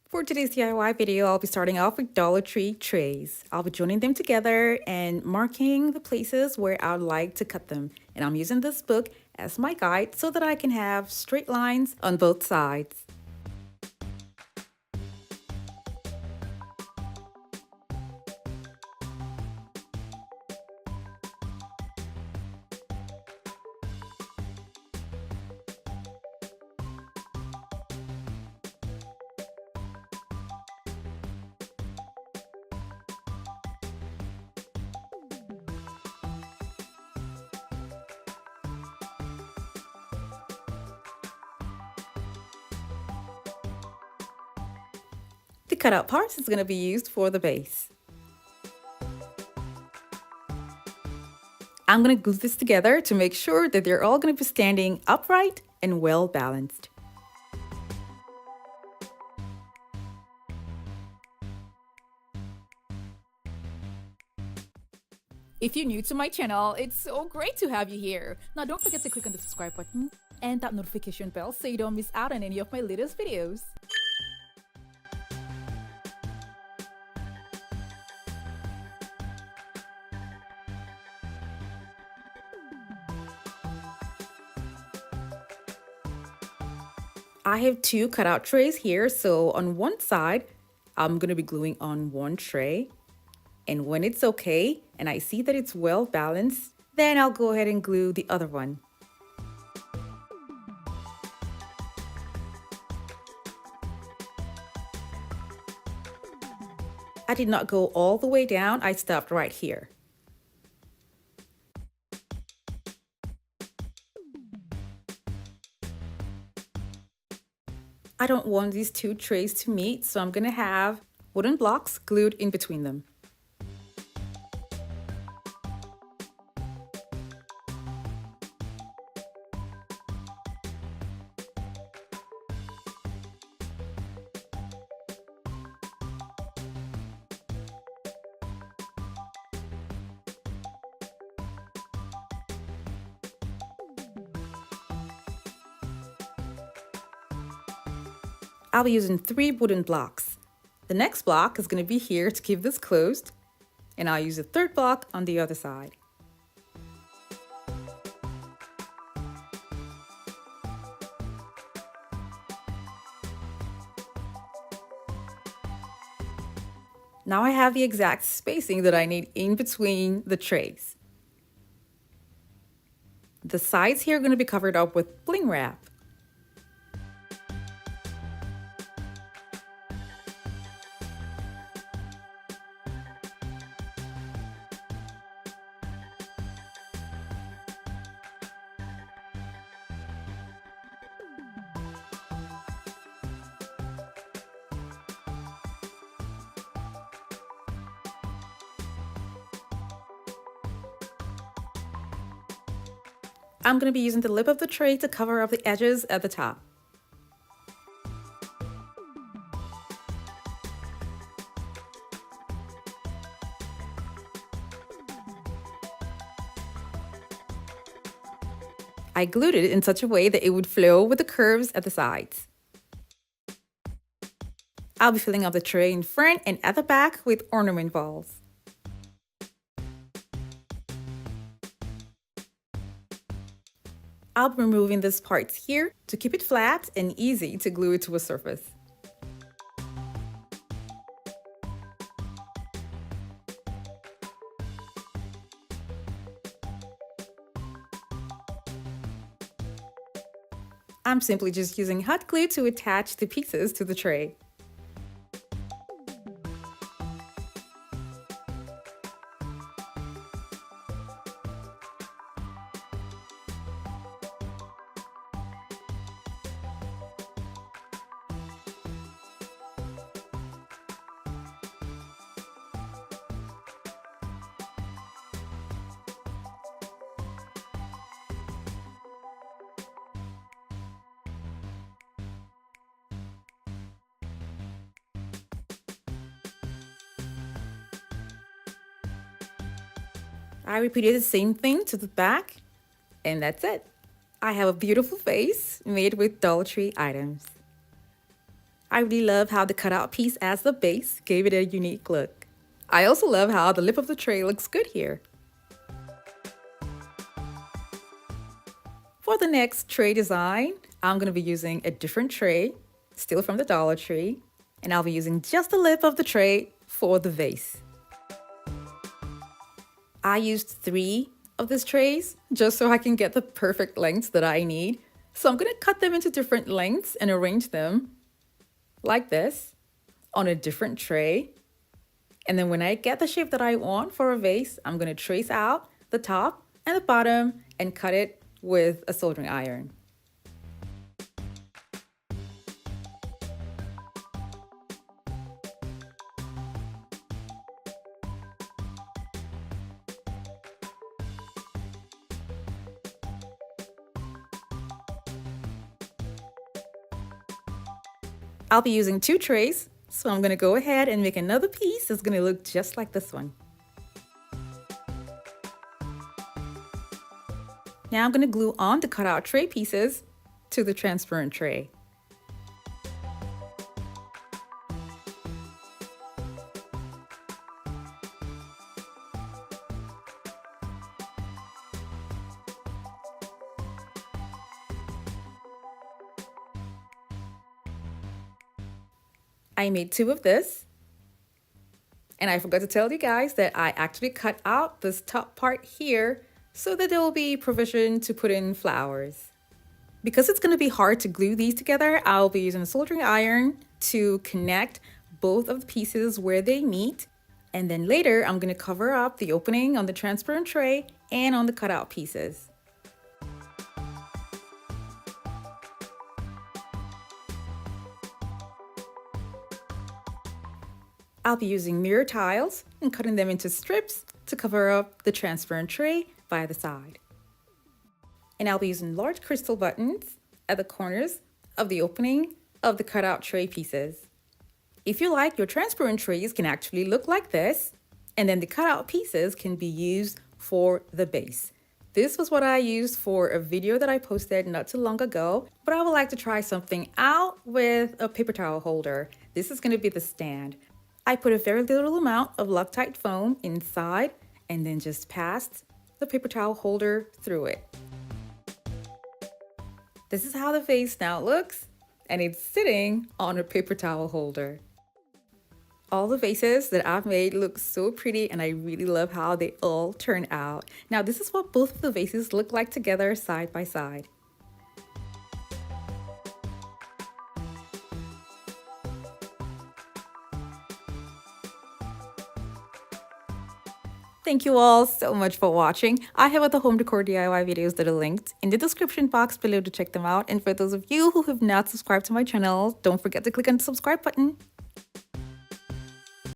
For today's DIY video, I'll be starting off with Dollar Tree trays. I'll be joining them together and marking the places where I'd like to cut them. And I'm using this book as my guide so that I can have straight lines on both sides. The cutout parts is going to be used for the base. I'm going to glue this together to make sure that they're all going to be standing upright and well balanced. If you're new to my channel, it's so great to have you here. Now don't forget to click on the subscribe button and that notification bell so you don't miss out on any of my latest videos. I have two cutout trays here, so on one side, I'm going to be gluing on one tray. And when it's okay, and I see that it's well balanced, then I'll go ahead and glue the other one. I did not go all the way down, I stopped right here. I don't want these two trays to meet, so I'm going to have wooden blocks glued in between them. I'll be using 3 wooden blocks. The next block is going to be here to keep this closed, and I'll use a third block on the other side. Now I have the exact spacing that I need in between the trays. The sides here are going to be covered up with bling wrap. I'm going to be using the lip of the tray to cover up the edges at the top. I glued it in such a way that it would flow with the curves at the sides. I'll be filling up the tray in front and at the back with ornament balls. I'll be removing these parts here to keep it flat and easy to glue it to a surface. I'm simply just using hot glue to attach the pieces to the tray. I repeated the same thing to the back, and that's it. I have a beautiful vase made with Dollar Tree items. I really love how the cutout piece as the base gave it a unique look. I also love how the lip of the tray looks good here. For the next tray design, I'm going to be using a different tray, still from the Dollar Tree, and I'll be using just the lip of the tray for the vase. I used 3 of these trays just so I can get the perfect lengths that I need. So I'm going to cut them into different lengths and arrange them like this on a different tray. And then when I get the shape that I want for a vase, I'm going to trace out the top and the bottom and cut it with a soldering iron. I'll be using 2 trays, so I'm going to go ahead and make another piece that's going to look just like this one. Now I'm going to glue on the cutout tray pieces to the transparent tray. I made 2 of this, and I forgot to tell you guys that I actually cut out this top part here so that there will be provision to put in flowers. Because it's going to be hard to glue these together, I'll be using a soldering iron to connect both of the pieces where they meet, and then later I'm going to cover up the opening on the transparent tray and on the cutout pieces. I'll be using mirror tiles and cutting them into strips to cover up the transparent tray by the side. And I'll be using large crystal buttons at the corners of the opening of the cutout tray pieces. If you like, your transparent trays can actually look like this, and then the cutout pieces can be used for the base. This was what I used for a video that I posted not too long ago, but I would like to try something out with a paper towel holder. This is going to be the stand. I put a very little amount of Loctite foam inside and then just passed the paper towel holder through it. This is how the vase now looks, and it's sitting on a paper towel holder. All the vases that I've made look so pretty, and I really love how they all turn out. Now, this is what both of the vases look like together side by side. Thank you all so much for watching. I have other home decor DIY videos that are linked in the description box below to check them out. And for those of you who have not subscribed to my channel, don't forget to click on the subscribe button.